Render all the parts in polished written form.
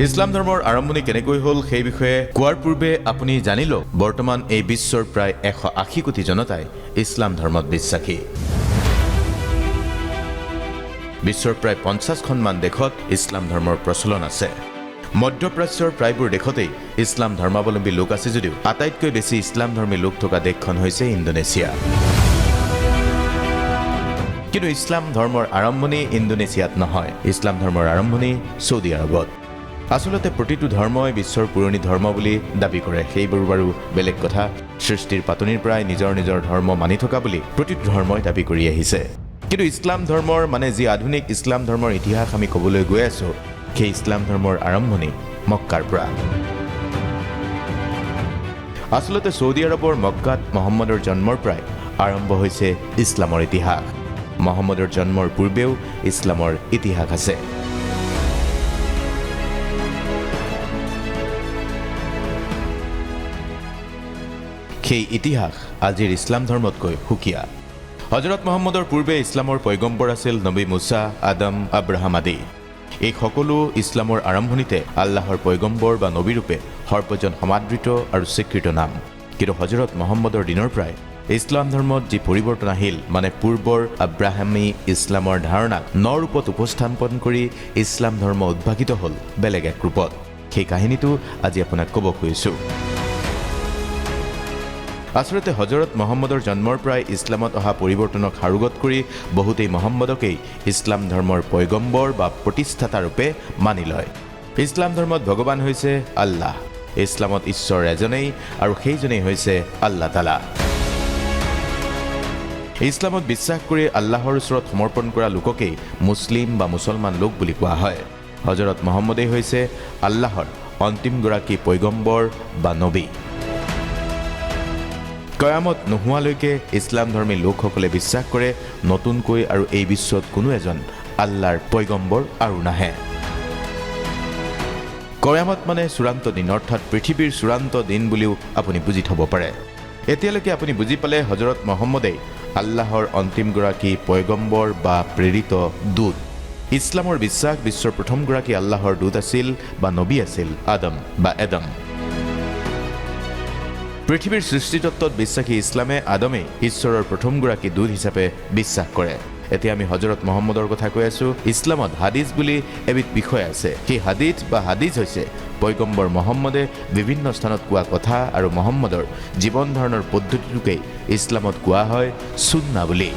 ইছলাম ধৰ্মৰ আৰম্ভণি কেনেকৈ হ'ল সেই বিষয়ে কোৱাৰ পূৰ্বে আপুনি জানিল বৰ্তমান এই বিশ্বৰ প্ৰায় 180 কোটি জনতাই ইছলাম ধৰ্মত বিশ্বাসী। বিশ্বৰ প্ৰায় 50খনমান দেশত ইছলাম ধৰ্মৰ প্ৰচলন আছে। মধ্যপ্ৰাচ্যৰ প্ৰায়বোৰ দেশতেই ইছলাম ধৰ্মাৱলম্বী লোক আছে যদিও আটাইতকৈ বেছি ইছলাম ধৰ্মী লোক থকা দেশখন হৈছে ইণ্ডোনেছিয়া। কিন্তু ইছলাম ধৰ্মৰ আৰম্ভণি ইণ্ডোনেছিয়াত নহয়, ইছলাম ধৰ্মৰ আৰম্ভণি ছৌদি আৰবত। আচলতে প্ৰতিটো ধৰ্মই বিশ্বৰ পুৰণি ধৰ্ম বুলি দাবী কৰে, সেইবোৰ বাৰু বেলেগ কথা। সৃষ্টিৰ পাতনিৰ পৰাই নিজৰ নিজৰ ধৰ্ম মানি থকা বুলি প্ৰতিটো ধৰ্মই দাবী কৰি আহিছে। কিন্তু ইছলাম ধৰ্মৰ মানে যি আধুনিক ইছলাম ধৰ্মৰ ইতিহাস আমি ক'বলৈ গৈ আছোঁ, সেই ইছলাম ধৰ্মৰ আৰম্ভণি মক্কাৰ পৰা। আচলতে ছৌদি আৰবৰ মক্কাত মহম্মদৰ জন্মৰ পৰাই আৰম্ভ হৈছে ইছলামৰ ইতিহাস। মহম্মদৰ জন্মৰ পূৰ্বেও ইছলামৰ ইতিহাস আছে। সেই ইতিহাস আজিৰ ইছলাম ধৰ্মতকৈ সুকীয়া। হজৰত মহম্মদৰ পূৰ্বে ইছলামৰ পয়গম্বৰ আছিল নবী মুছা, আদম, আব্ৰাহাম আদি। এই সকলো ইছলামৰ আৰম্ভণিতে আল্লাহৰ পয়গম্বৰ বা নবীৰূপে সৰ্বজন সমাদৃত আৰু স্বীকৃত নাম। কিন্তু হজৰত মহম্মদৰ দিনৰ পৰাই ইছলাম ধৰ্মত যি পৰিৱৰ্তন আহিল, মানে পূৰ্বৰ আব্ৰাহামী ইছলামৰ ধাৰণাক ন ৰূপত উপস্থাপন কৰি ইছলাম ধৰ্ম উদ্ভাসিত হ'ল বেলেগ এক ৰূপত। সেই কাহিনীটো আজি আপোনাক ক'ব খুজিছোঁ। আচলতে হজৰত মহম্মদৰ জন্মৰ পৰাই ইছলামত অহা পৰিৱৰ্তনক সাৰোগত কৰি বহুতেই মহম্মদকেই ইছলাম ধৰ্মৰ পয়গম্বৰ বা প্ৰতিষ্ঠাতা ৰূপে মানি লয়। ইছলাম ধৰ্মত ভগৱান হৈছে আল্লাহ, ইছলামত ঈশ্বৰ এজনেই আৰু সেইজনেই হৈছে আল্লাহ তালা। ইছলামত বিশ্বাস কৰি আল্লাহৰ ওচৰত সমৰ্পণ কৰা লোককেই মুছলিম বা মুছলমান লোক বুলি কোৱা হয়। হজৰত মহম্মদেই হৈছে আল্লাহৰ অন্তিমগৰাকী পয়গম্বৰ বা নবী। কয়ামত নোহোৱালৈকে ইছলাম ধৰ্মী লোকসকলে বিশ্বাস কৰে নতুনকৈ আৰু এই বিশ্বত কোনো এজন আল্লাহৰ পয়গম্বৰ আৰু নাহে। কয়ামত মানে চূড়ান্ত দিন, অৰ্থাৎ পৃথিৱীৰ চূড়ান্ত দিন বুলিও আপুনি বুজি থ'ব পাৰে। এতিয়ালৈকে আপুনি বুজি পালে হজৰত মহম্মদেই আল্লাহৰ অন্তিমগৰাকী পয়গম্বৰ বা প্ৰেৰিত দূত। ইছলামৰ বিশ্বাস বিশ্বৰ প্ৰথমগৰাকী আল্লাহৰ দূত আছিল বা নবী আছিল আদম বা এডম। পৃথিৱীৰ সৃষ্টিতত্ত্বত বিশ্বাসী ইছলামে আদমেই ঈশ্বৰৰ প্ৰথমগৰাকী দূত হিচাপে বিশ্বাস কৰে। এতিয়া আমি হজৰত মহম্মদৰ কথা কৈ আছোঁ। ইছলামত হাদিছ বুলি এবিধ বিষয় আছে। সেই হাদিছ হৈছে পয়গম্বৰ মহম্মদে বিভিন্ন স্থানত কোৱা কথা আৰু মহম্মদৰ জীৱন ধাৰণৰ পদ্ধতিটোকেই ইছলামত কোৱা হয় সুন্না বুলি।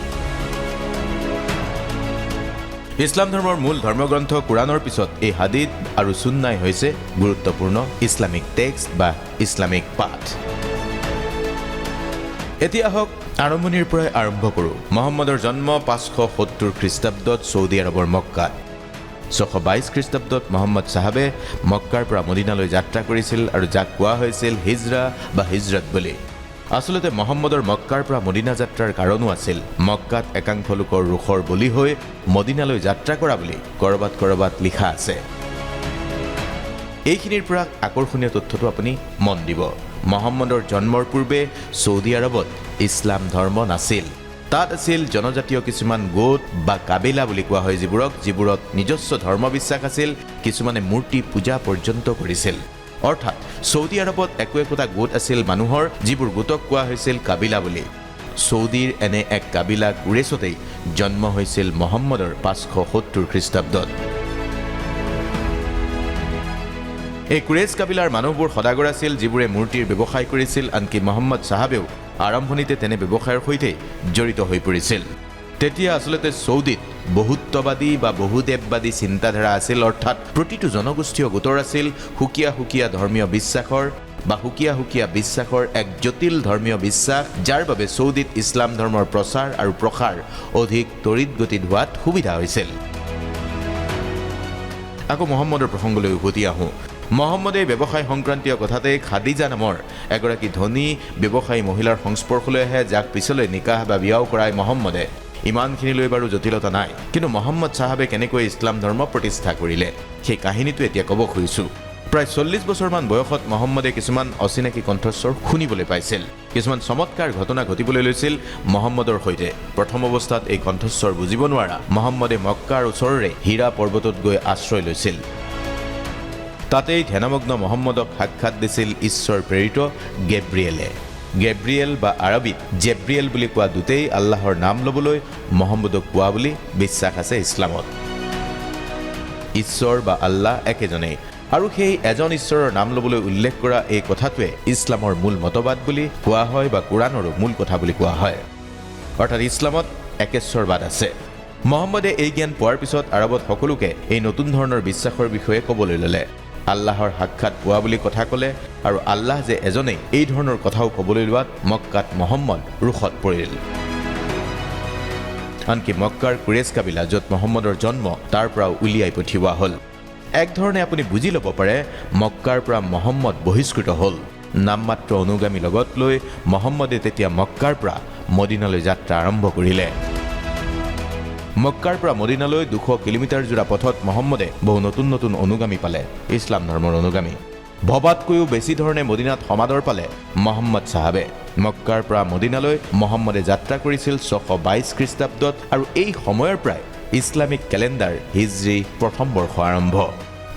ইছলাম ধৰ্মৰ মূল ধৰ্মগ্ৰন্থ কোৰাণৰ পিছত এই হাদিছ আৰু সুন্নাই হৈছে গুৰুত্বপূৰ্ণ ইছলামিক টেক্সট বা ইছলামিক পাঠ। এতিয়া আহক আৰম্ভণিৰ পৰাই আৰম্ভ কৰোঁ। মহম্মদৰ জন্ম 570 খ্ৰীষ্টাব্দত ছৌদি আৰবৰ মক্কাত। 622 খ্ৰীষ্টাব্দত মহম্মদ চাহাবে মক্কাৰ পৰা মদিনালৈ যাত্ৰা কৰিছিল আৰু যাক কোৱা হৈছিল হিজৰা বা হিজৰত বুলি। আচলতে মহম্মদৰ মক্কাৰ পৰা মদিনা যাত্ৰাৰ কাৰণো আছিল মক্কাত একাংশ লোকৰ ৰোষৰ বলি হৈ মদিনালৈ যাত্ৰা কৰা বুলি কৰবাত লিখা আছে। এইখিনিৰ পৰা আকৰ্ষণীয় তথ্যটো আপুনি মন দিব। মহম্মদৰ জন্মৰ পূৰ্বে ছৌদি আৰবত ইছলাম ধৰ্ম নাছিল। তাত আছিল জনজাতীয় কিছুমান গোট বা কাবিলা বুলি কোৱা হয়, যিবোৰত নিজস্ব ধৰ্ম বিশ্বাস আছিল। কিছুমানে মূৰ্তি পূজা পৰ্যন্ত কৰিছিল। অৰ্থাৎ ছৌদি আৰবত একোটা গোট আছিল মানুহৰ, যিবোৰ গোটক কোৱা হৈছিল কাবিলা বুলি। ছৌদিৰ এনে এক কাবিলা কুৰেছতেই জন্ম হৈছিল মহম্মদৰ 570 খ্ৰীষ্টাব্দত। এই কুৰেছ কাবিলাৰ মানুহবোৰ সদাগৰ আছিল, যিবোৰে মূৰ্তিৰ ব্যৱসায় কৰিছিল। আনকি মহম্মদ চাহাবেও আৰম্ভণিতে তেনে ব্যৱসায়ৰ সৈতে জড়িত হৈ পৰিছিল। তেতিয়া আচলতে ছৌদিত বহুত্ববাদী বা বহুদেৱবাদী চিন্তাধাৰা আছিল, অৰ্থাৎ প্ৰতিটো জনগোষ্ঠীয় গোটৰ আছিল সুকীয়া ধৰ্মীয় বিশ্বাসৰ এক জটিল ধৰ্মীয় বিশ্বাস, যাৰ বাবে ছৌদিত ইছলাম ধৰ্মৰ প্ৰচাৰ আৰু প্ৰসাৰ অধিক তড়িৎ গতিত হোৱাত সুবিধা হৈছিল। আকৌ মহম্মদৰ প্ৰসংগলৈ উভতি আহোঁ। মহম্মদে ব্যৱসায় সংক্ৰান্তীয় কথাতে খাদিজা নামৰ এগৰাকী ধনী ব্যৱসায়ী মহিলাৰ সংস্পৰ্শলৈ আহে, যাক পিছলৈ নিকাহ বা বিয়াও কৰায় মহম্মদে। ইমানখিনিলৈ বাৰু জটিলতা নাই, কিন্তু মহম্মদ চাহাবে কেনেকৈ ইছলাম ধৰ্ম প্ৰতিষ্ঠা কৰিলে সেই কাহিনীটো এতিয়া ক'ব খুজিছোঁ। প্ৰায় 40 বছৰমান বয়সত মহম্মদে কিছুমান অচিনাকি কণ্ঠস্বৰ শুনিবলৈ পাইছিল। কিছুমান চমৎকাৰ ঘটনা ঘটিবলৈ লৈছিল মহম্মদৰ সৈতে। প্ৰথম অৱস্থাত এই কণ্ঠস্বৰ বুজিব নোৱাৰা মহম্মদে মক্কাৰ ওচৰৰে হীৰা পৰ্বতত গৈ আশ্ৰয় লৈছিল। তাতেই ধ্যানমগ্ন মহম্মদক সাক্ষাৎ দিছিল ঈশ্বৰ প্ৰেৰিত গেব্ৰিয়েলে। গেব্ৰিয়েল বা আৰবীত জেব্ৰিয়েল বুলি কোৱা দুটেই আল্লাহৰ নাম ল'বলৈ মহম্মদক কোৱা বুলি বিশ্বাস আছে ইছলামত। ঈশ্বৰ বা আল্লাহ একেজনেই, আৰু সেই এজন ঈশ্বৰৰ নাম ল'বলৈ উল্লেখ কৰা এই কথাটোৱে ইছলামৰ মূল মতবাদ বুলি কোৱা হয় বা কোৰাণৰো মূল কথা বুলি কোৱা হয়। অৰ্থাৎ ইছলামত একেশ্বৰবাদ আছে। মহম্মদে এই জ্ঞান পোৱাৰ পিছত আৰবত সকলোকে এই নতুন ধৰণৰ বিশ্বাসৰ বিষয়ে ক'বলৈ ল'লে। আল্লাহৰ সাক্ষাৎ পোৱা বুলি কথা ক'লে, আৰু আল্লাহ যে এজনেই এই ধৰণৰ কথাও ক'বলৈ লোৱাত মক্কাত মহম্মদ ৰোষত পৰিল। আনকি মক্কাৰ কুৰেশ কাবিলা য'ত মহম্মদৰ জন্ম তাৰ পৰাও উলিয়াই পঠিওৱা হ'ল। একধৰণে আপুনি বুজি ল'ব পাৰে মক্কাৰ পৰা মহম্মদ বহিষ্কৃত হ'ল। নামমাত্ৰ অনুগামী লগত লৈ মহম্মদে তেতিয়া মক্কাৰ পৰা মদিনালৈ যাত্ৰা আৰম্ভ কৰিলে। মক্কাৰ পৰা মদিনালৈ 200 কিলোমিটাৰ জোৰা পথত মহম্মদে বহু নতুন নতুন অনুগামী পালে, ইছলাম ধৰ্মৰ অনুগামী। ভবাতকৈও বেছি ধৰণে মদিনাত সমাদৰ পালে মহম্মদ চাহাবে। মক্কাৰ পৰা মদিনালৈ মহম্মদে যাত্ৰা কৰিছিল 622 খ্ৰীষ্টাব্দত, আৰু এই সময়ৰ পৰাই ইছলামিক কেলেণ্ডাৰ হিজৰী প্ৰথম বৰ্ষ আৰম্ভ।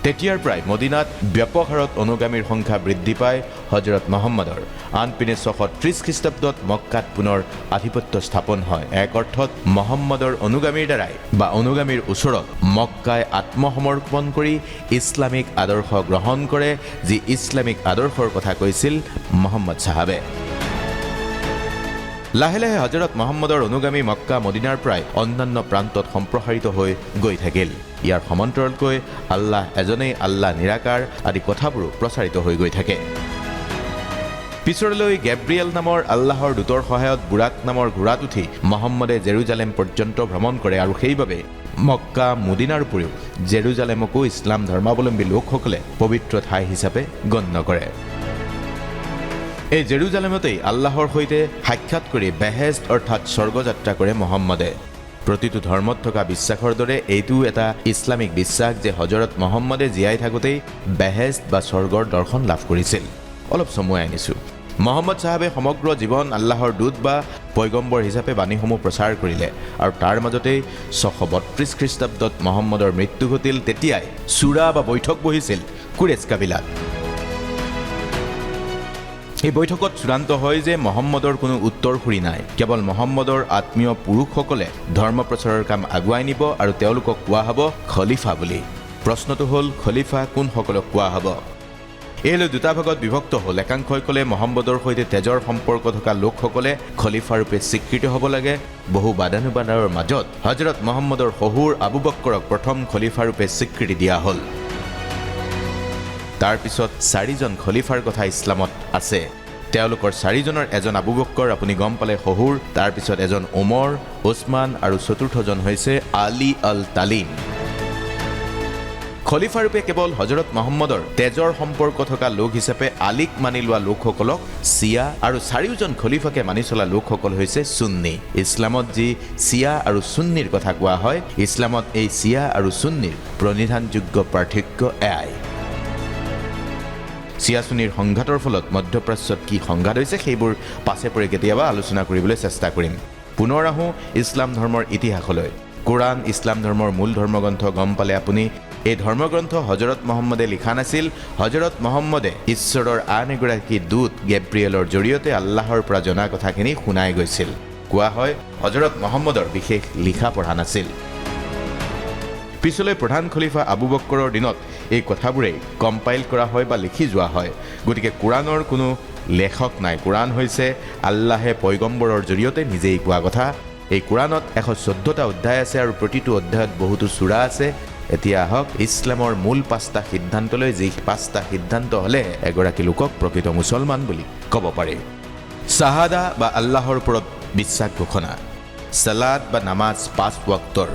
তেতিয়াৰ পৰাই মদিনাত ব্যাপক হাৰত অনুগামীৰ সংখ্যা বৃদ্ধি পায় হজৰত মহম্মদৰ। আনপিনে 630 খ্ৰীষ্টাব্দত মক্কাত পুনৰ আধিপত্য স্থাপন হয়। এক অৰ্থত মহম্মদৰ অনুগামীৰ দ্বাৰাই বা অনুগামীৰ ওচৰত মক্কাই আত্মসমৰ্পণ কৰি ইছলামিক আদৰ্শ গ্ৰহণ কৰে, যি ইছলামিক আদৰ্শৰ কথা কৈছিল মহম্মদ চাহাবে। লাহে লাহে হজৰত মহম্মদৰ অনুগামী মক্কা মদিনাৰ পৰাই অন্যান্য প্ৰান্তত সম্প্ৰসাৰিত হৈ গৈ থাকিল। ইয়াৰ সমান্তৰালকৈ আল্লাহ এজনেই, আল্লাহ নিৰাকাৰ আদি কথাবোৰো প্ৰচাৰিত হৈ গৈ থাকে। পিছৰলৈ গেব্ৰিয়েল নামৰ আল্লাহৰ দূতৰ সহায়ত বুৰাক নামৰ ঘোঁৰাত উঠি মহম্মদে জেৰুজালেম পৰ্যন্ত ভ্ৰমণ কৰে, আৰু সেইবাবে মক্কা মদিনাৰ উপৰিও জেৰুজালেমকো ইছলাম ধৰ্মাৱলম্বী লোকসকলে পবিত্ৰ ঠাই হিচাপে গণ্য কৰে। এই জেৰুজালেমতেই আল্লাহৰ সৈতে সাক্ষাৎ কৰি বেহেষ্ট অৰ্থাৎ স্বৰ্গযাত্ৰা কৰে মহম্মদে। প্ৰতিটো ধৰ্মত থকা বিশ্বাসৰ দৰে এইটো এটা ইছলামিক বিশ্বাস যে হজৰত মহম্মদে জীয়াই থাকোঁতেই বেহেষ্ট বা স্বৰ্গৰ দৰ্শন লাভ কৰিছিল। অলপ চমুৱাই আনিছোঁ। মহম্মদ চাহাবে সমগ্ৰ জীৱন আল্লাহৰ দূত বা পয়গম্বৰ হিচাপে বাণীসমূহ প্ৰচাৰ কৰিলে, আৰু তাৰ মাজতেই 632 খ্ৰীষ্টাব্দত মহম্মদৰ মৃত্যু ঘটিল। তেতিয়াই চূড়া বা বৈঠক বহিছিল কুৰেশ কাবিলাত। এই বৈঠকত চূড়ান্ত হয় যে মহম্মদৰ কোনো উত্তৰসূৰী নাই, কেৱল মহম্মদৰ আত্মীয় পুৰুষসকলে ধৰ্ম প্ৰচাৰৰ কাম আগুৱাই নিব, আৰু তেওঁলোকক কোৱা হ'ব খলিফা বুলি। প্ৰশ্নটো হ'ল খলিফা কোনসকলক কোৱা হ'ব? এইলৈ দুটা ভাগত বিভক্ত হ'ল। একাংশই ক'লে মহম্মদৰ সৈতে তেজৰ সম্পৰ্ক থকা লোকসকলে খলিফা ৰূপে স্বীকৃত হ'ব লাগে। বহু বাদানুবাদৰ মাজত হজৰত মহম্মদৰ শহুৰ আবু বক্কৰক প্ৰথম খলিফা ৰূপে স্বীকৃতি দিয়া হ'ল। তাৰ পিছত 4জন খলিফাৰ কথা ইছলামত আছে। তেওঁলোকৰ 4জনৰ এজন আবু বক্কৰ, আপুনি গম পালে, শহুৰ। তাৰ পিছত এজন ওমৰ, ওছমান, আৰু চতুৰ্থজন হৈছে আলী আল তালিম। খলিফাৰূপে কেৱল হজৰত মহম্মদৰ তেজৰ সম্পৰ্ক থকা লোক হিচাপে আলীক মানি লোৱা লোকসকলক চিয়া, আৰু 4জন খলিফাকে মানি চলা লোকসকল হৈছে সুন্নী। ইছলামত যি চিয়া আৰু সুন্নীৰ কথা কোৱা হয়, ইছলামত এই চিয়া আৰু সুন্নীৰ প্ৰণিধানযোগ্য পাৰ্থক্য এয়াই। চিয়া সুন্নীৰ সংঘাতৰ ফলত মধ্যপ্ৰাচ্যত কি সংঘাত হৈছে সেইবোৰ পাছে পৰে কেতিয়াবা আলোচনা কৰিবলৈ চেষ্টা কৰিম। পুনৰ আহোঁ ইছলাম ধৰ্মৰ ইতিহাসলৈ। কোৰাণ ইছলাম ধৰ্মৰ মূল ধৰ্মগ্ৰন্থ গম পালে আপুনি। এই ধৰ্মগ্ৰন্থ হজৰত মহম্মদে লিখা নাছিল। হজৰত মহম্মদে ঈশ্বৰৰ আন এগৰাকী দূত গেব্ৰিয়েলৰ জৰিয়তে আল্লাহৰ পৰা জনা কথাখিনি শুনাই গৈছিল। কোৱা হয় হজৰত মহম্মদৰ বিশেষ লিখা পঢ়া নাছিল। পিছলৈ প্ৰধান খলিফা আবু বক্কৰৰ দিনত এই কথাবোৰেই কম্পাইল কৰা হয় বা লিখি যোৱা হয়। গতিকে কোৰাণৰ কোনো লেখক নাই। কোৰাণ হৈছে আল্লাহে পয়গম্বৰৰ জৰিয়তে নিজেই কোৱা কথা। এই কোৰাণত 114টা অধ্যায় আছে, আৰু প্ৰতিটো অধ্যায়ত বহুতো সূৰা আছে। এতিয়া আহক ইছলামৰ মূল 5টা সিদ্ধান্তলৈ, যি 5টা সিদ্ধান্ত হ'লে এগৰাকী লোকক প্ৰকৃত মুছলমান বুলি ক'ব পাৰি। শ্বাহাদা বা আল্লাহৰ ওপৰত বিশ্বাস ঘোষণা, সালাত বা নামাজ 5 ওয়াক্তৰ,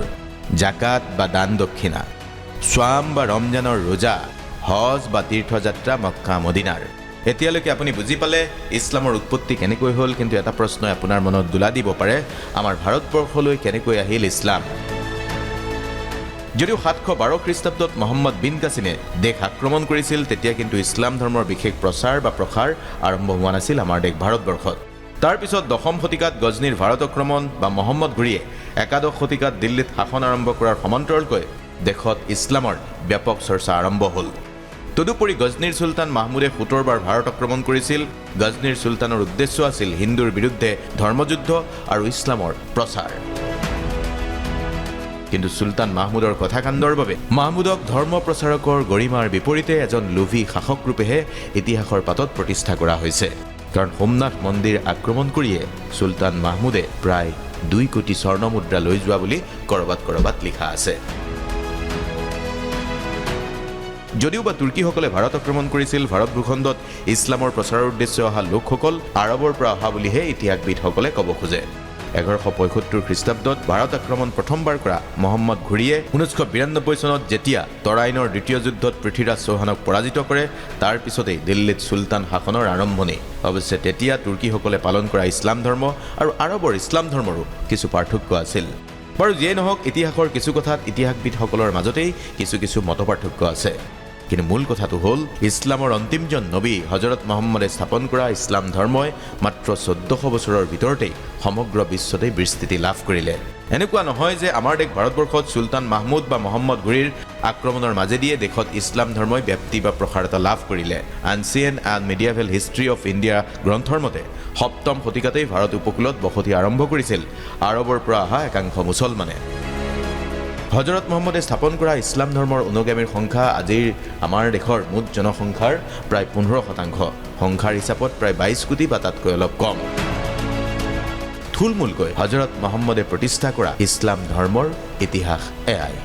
জাকাত বা দান দক্ষিণা, স্বাম বা ৰমজানৰ ৰোজা, হজ বা তীৰ্থযাত্ৰা মক্কা মদিনাৰ। এতিয়ালৈকে আপুনি বুজি পালে ইছলামৰ উৎপত্তি কেনেকৈ হ'ল। কিন্তু এটা প্ৰশ্নই আপোনাৰ মনত দোলা দিব পাৰে, আমাৰ ভাৰতবৰ্ষলৈ কেনেকৈ আহিল ইছলাম? যদিও 712 খ্ৰীষ্টাব্দত মহম্মদ বিন কাছিমে দেশ আক্ৰমণ কৰিছিল, তেতিয়া কিন্তু ইছলাম ধৰ্মৰ বিশেষ প্ৰচাৰ বা প্ৰসাৰ আৰম্ভ হোৱা নাছিল আমাৰ দেশ ভাৰতবৰ্ষত। তাৰ পিছত 10ম শতিকাত গজনীৰ ভাৰত আক্ৰমণ বা মহম্মদ ঘুৰিয়ে 11শ শতিকাত দিল্লীত শাসন আৰম্ভ কৰাৰ সমান্তৰালকৈ দেশত ইছলামৰ ব্যাপক চৰ্চা আৰম্ভ হ'ল। তদুপৰি গজনীৰ চুলতান মাহমুদে 17 বাৰ ভাৰত আক্ৰমণ কৰিছিল। গজনীৰ চুলতানৰ উদ্দেশ্য আছিল হিন্দুৰ বিৰুদ্ধে ধৰ্মযুদ্ধ আৰু ইছলামৰ প্ৰচাৰ। কিন্তু চুলতান মাহমুদৰ কথাকাণ্ডৰ বাবে মাহমুদক ধৰ্ম প্ৰচাৰকৰ গৰিমাৰ বিপৰীতে এজন লোভী শাসক ৰূপেহে ইতিহাসৰ পাতত প্ৰতিষ্ঠা কৰা হৈছে। কাৰণ সোমনাথ মন্দিৰ আক্ৰমণ কৰিয়ে চুলতান মাহমুদে প্ৰায় 2 কোটি স্বৰ্ণ মুদ্ৰা লৈ যোৱা বুলি কৰবাত লিখা আছে। যদিও বা তুৰ্কীসকলে ভাৰত আক্ৰমণ কৰিছিল, ভাৰত ভূখণ্ডত ইছলামৰ প্ৰচাৰৰ উদ্দেশ্যে অহা লোকসকল আৰবৰ পৰা অহা বুলিহে ইতিহাসবিদসকলে ক'ব খোজে। 1175 খ্ৰীষ্টাব্দত ভাৰত আক্ৰমণ প্ৰথমবাৰ কৰা মহম্মদ ঘুৰিয়ে 1992 চনত যেতিয়া তৰাইনৰ দ্বিতীয় যুদ্ধত পৃথ্বীৰাজ চৌহানক পৰাজিত কৰে, তাৰ পিছতেই দিল্লীত চুলতান শাসনৰ আৰম্ভণি। অৱশ্যে তেতিয়া তুৰ্কীসকলে পালন কৰা ইছলাম ধৰ্ম আৰু আৰবৰ ইছলাম ধৰ্মৰো কিছু পাৰ্থক্য আছিল। বাৰু যিয়ে নহওক, ইতিহাসৰ কিছু কথাত ইতিহাসবিদসকলৰ মাজতেই কিছু মতপাৰ্থক্য আছে। কিন্তু মূল কথাটো হ'ল ইছলামৰ অন্তিমজন নবী হজৰত মহম্মদে স্থাপন কৰা ইছলাম ধৰ্মই মাত্ৰ 1400 বছৰৰ ভিতৰতেই সমগ্ৰ বিশ্বতেই বিস্তৃতি লাভ কৰিলে। এনেকুৱা নহয় যে আমাৰ দেশ ভাৰতবৰ্ষত চুলতান মাহমুদ বা মহম্মদ ঘুৰিৰ আক্ৰমণৰ মাজেদিয়ে দেশত ইছলাম ধৰ্মই ব্যাপ্তি বা প্ৰসাৰতা লাভ কৰিলে। Ancient and medieval history of India গ্ৰন্থৰ মতে 7ম শতিকাতেই ভাৰত উপকূলত বসতি আৰম্ভ কৰিছিল আৰবৰ পৰা অহা একাংশ মুছলমানে। হজৰত মহম্মদে স্থাপন কৰা ইছলাম ধৰ্মৰ অনুগামীৰ সংখ্যা আজিৰ আমাৰ দেশৰ মুঠ জনসংখ্যাৰ প্ৰায় 15%, সংখ্যাৰ হিচাপত প্ৰায় 22 কোটি বা তাতকৈ অলপ কম। থুলমূলকৈ হজৰত মহম্মদে প্ৰতিষ্ঠা কৰা ইছলাম ধৰ্মৰ ইতিহাস এয়াই।